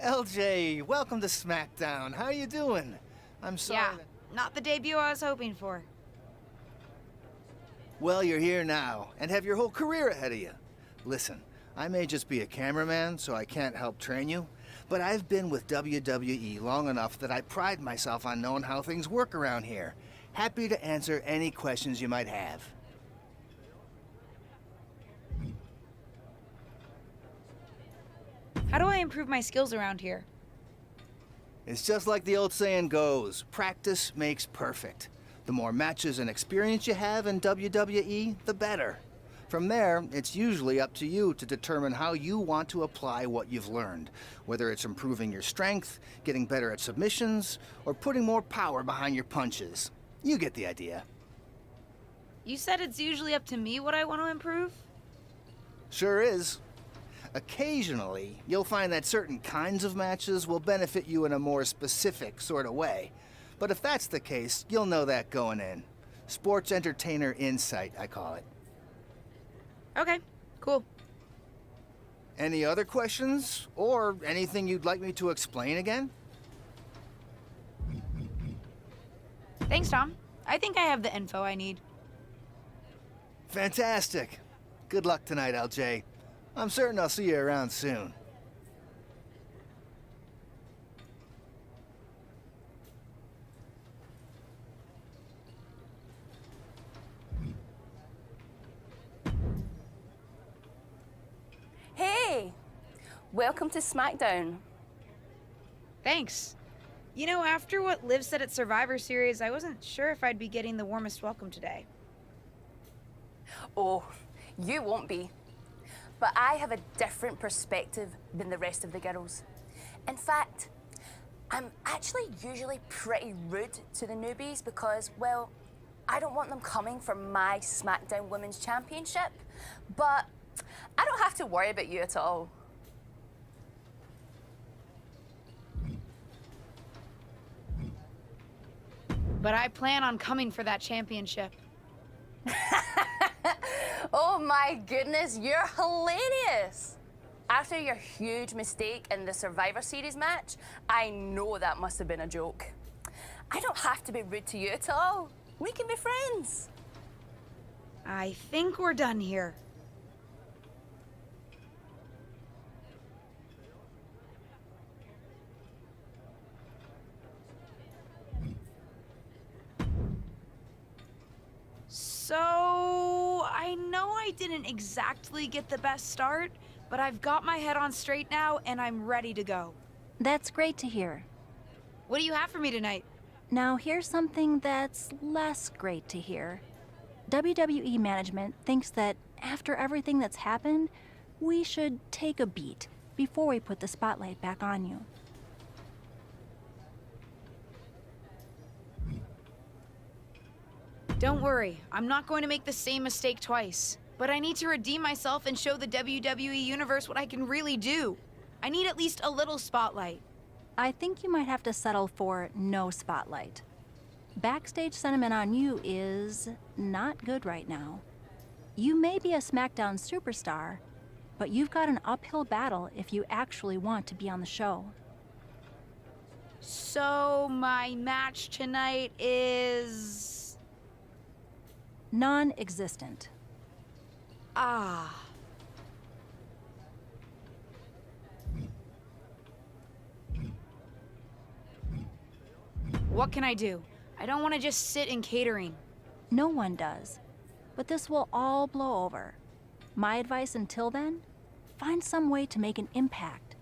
LJ, welcome to SmackDown. How you doing? I'm sorry. Yeah, not the debut I was hoping for. Well, you're here now, and have your whole career ahead of you. Listen, I may just be a cameraman, so I can't help train you, but I've been with WWE long enough that I pride myself on knowing how things work around here. Happy to answer any questions you might have. How do I improve my skills around here? It's just like the old saying goes, practice makes perfect. The more matches and experience you have in WWE, the better. From there, it's usually up to you to determine how you want to apply what you've learned, whether it's improving your strength, getting better at submissions, or putting more power behind your punches. You get the idea. You said it's usually up to me what I want to improve? Sure is. Occasionally, you'll find that certain kinds of matches will benefit you in a more specific sort of way. But if that's the case, you'll know that going in. Sports entertainer insight, I call it. Okay, cool. Any other questions? Or anything you'd like me to explain again? Thanks, Tom. I think I have the info I need. Fantastic. Good luck tonight, LJ. I'm certain I'll see you around soon. Hey! Welcome to SmackDown. Thanks. You know, after what Liv said at Survivor Series, I wasn't sure if I'd be getting the warmest welcome today. Oh, you won't be. But I have a different perspective than the rest of the girls. In fact, I'm actually usually pretty rude to the newbies because, well, I don't want them coming for my SmackDown Women's Championship, but I don't have to worry about you at all. But I plan on coming for that championship. Oh my goodness, you're hilarious! After your huge mistake in the Survivor Series match, I know that must have been a joke. I don't have to be rude to you at all. We can be friends. I think we're done here. So, I know I didn't exactly get the best start, but I've got my head on straight now and I'm ready to go. That's great to hear. What do you have for me tonight? Now here's something that's less great to hear. WWE management thinks that after everything that's happened, we should take a beat before we put the spotlight back on you. Don't worry, I'm not going to make the same mistake twice. But I need to redeem myself and show the WWE Universe what I can really do. I need at least a little spotlight. I think you might have to settle for no spotlight. Backstage sentiment on you is not good right now. You may be a SmackDown superstar, but you've got an uphill battle if you actually want to be on the show. So my match tonight is... Non-existent. Ah. What can I do? I don't want to just sit in catering. No one does. But this will all blow over. My advice until then? Find some way to make an impact.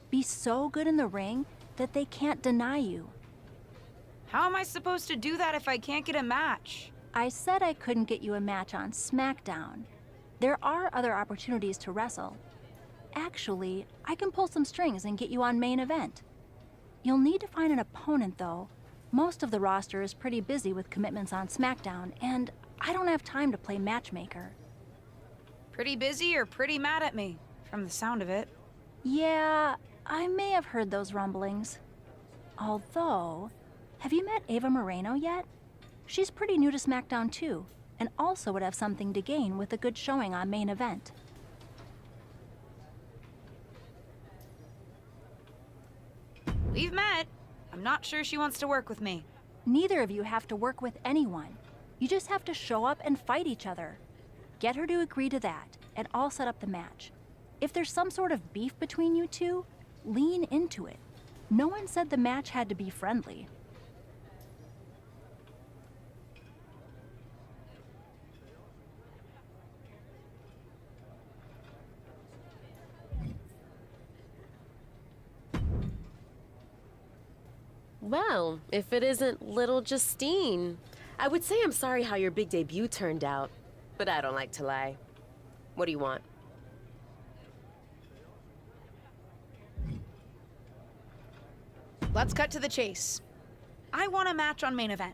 Be so good in the ring that they can't deny you. How am I supposed to do that if I can't get a match? I said I couldn't get you a match on SmackDown. There are other opportunities to wrestle. Actually, I can pull some strings and get you on main event. You'll need to find an opponent, though. Most of the roster is pretty busy with commitments on SmackDown, and I don't have time to play matchmaker. Pretty busy or pretty mad at me, from the sound of it. Yeah, I may have heard those rumblings. Although, have you met Ava Moreno yet? She's pretty new to SmackDown too, and also would have something to gain with a good showing on main event. I'm not sure she wants to work with me. Neither of you have to work with anyone. You just have to show up and fight each other. Get her to agree to that, and I'll set up the match. If there's some sort of beef between you two, lean into it. No one said the match had to be friendly. Well, if it isn't little Justine, I would say I'm sorry how your big debut turned out, but I don't like to lie. What do you want? Let's cut to the chase. I want a match on main event.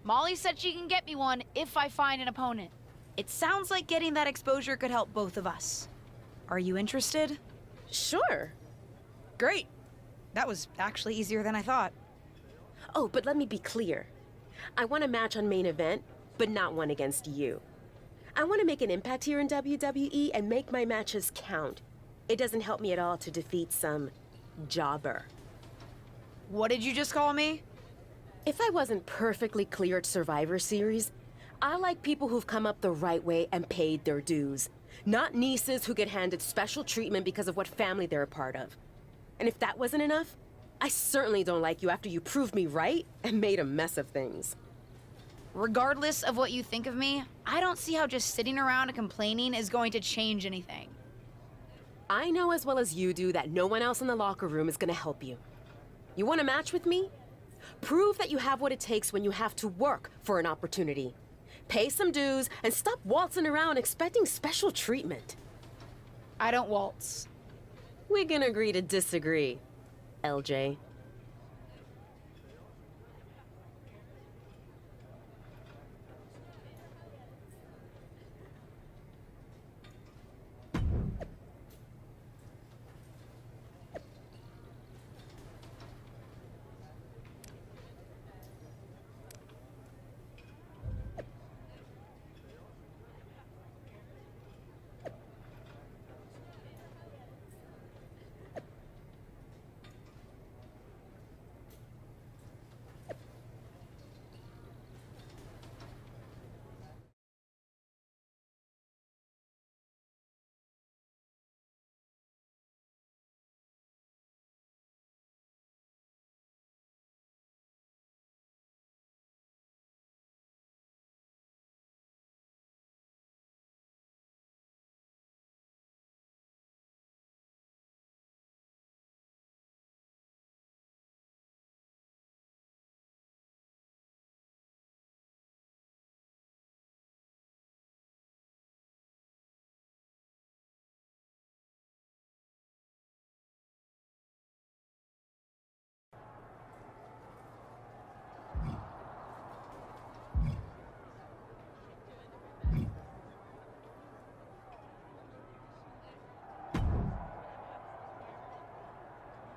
Molly said she can get me one if I find an opponent. It sounds like getting that exposure could help both of us. Are you interested? Sure. Great. That was actually easier than I thought. Oh, but let me be clear. I want a match on main event, but not one against you. I want to make an impact here in WWE and make my matches count. It doesn't help me at all to defeat some jobber. What did you just call me? If I wasn't perfectly clear at Survivor Series, I like people who've come up the right way and paid their dues. Not nieces who get handed special treatment because of what family they're a part of. And if that wasn't enough, I certainly don't like you after you proved me right and made a mess of things. Regardless of what you think of me, I don't see how just sitting around and complaining is going to change anything. I know as well as you do that no one else in the locker room is gonna help you. You want a match with me? Prove that you have what it takes when you have to work for an opportunity. Pay some dues and stop waltzing around expecting special treatment. I don't waltz. We can agree to disagree, LJ.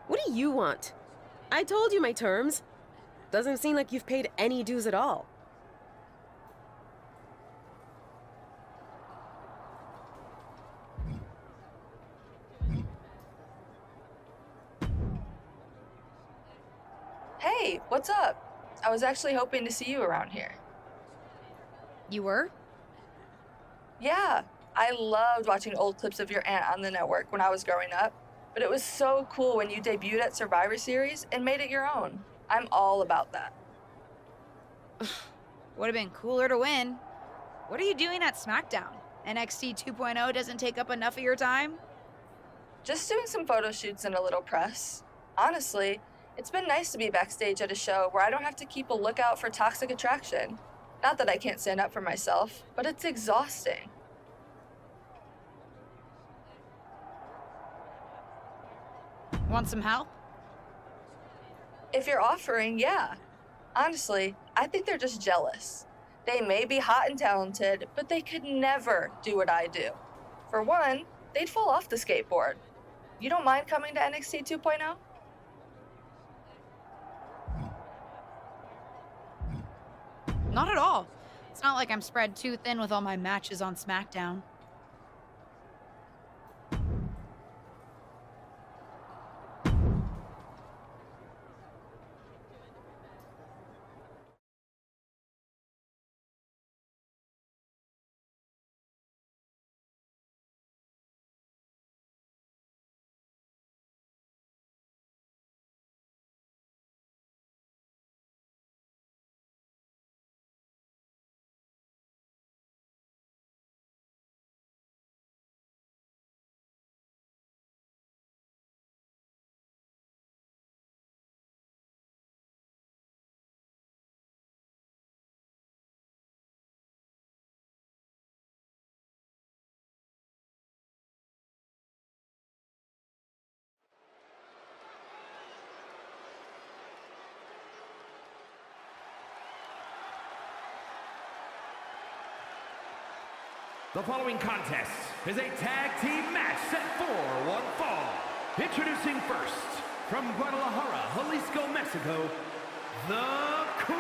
What do you want? I told you my terms. Doesn't seem like you've paid any dues at all. Hey, what's up? I was actually hoping to see you around here. You were? Yeah, I loved watching old clips of your aunt on the network when I was growing up, but it was so cool when you debuted at Survivor Series and made it your own. I'm all about that. Would have been cooler to win. What are you doing at SmackDown? NXT 2.0 doesn't take up enough of your time? Just doing some photo shoots and a little press. Honestly, it's been nice to be backstage at a show where I don't have to keep a lookout for toxic attraction. Not that I can't stand up for myself, but it's exhausting. Want some help? If you're offering, yeah. Honestly, I think they're just jealous. They may be hot and talented, but they could never do what I do. For one, they'd fall off the skateboard. You don't mind coming to NXT 2.0? Not at all. It's not like I'm spread too thin with all my matches on SmackDown. The following contest is a tag team match set for one fall. Introducing first, from Guadalajara, Jalisco, Mexico, the Queen.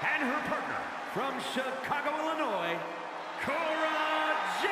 And her partner, from Chicago, Illinois, Cora Jade.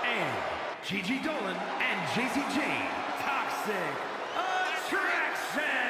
And Gigi Dolan and JCJ, Toxic Attraction.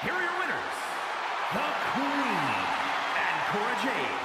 Here are your winners, the Queen and Cora Jade.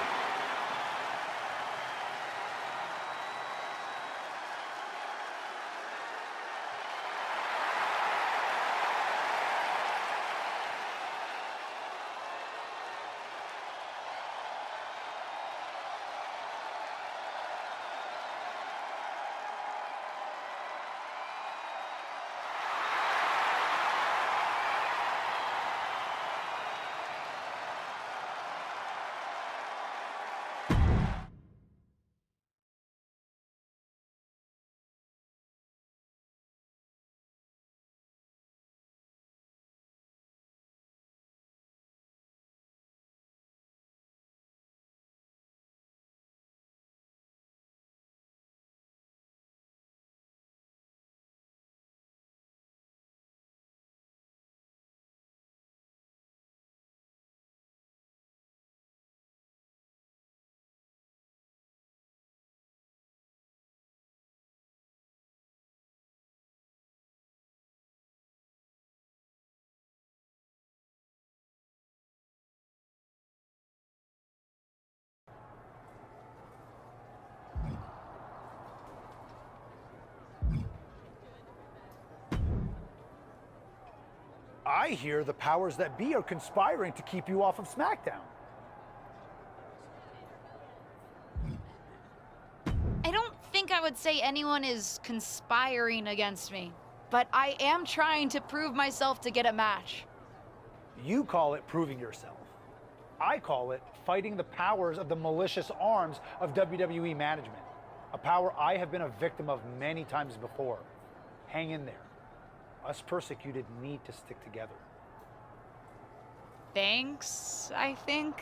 I hear the powers that be are conspiring to keep you off of SmackDown. I don't think I would say anyone is conspiring against me, but I am trying to prove myself to get a match. You call it proving yourself. I call it fighting the powers of the malicious arms of WWE management. A power I have been a victim of many times before. Hang in there. Us persecuted need to stick together. Thanks, I think.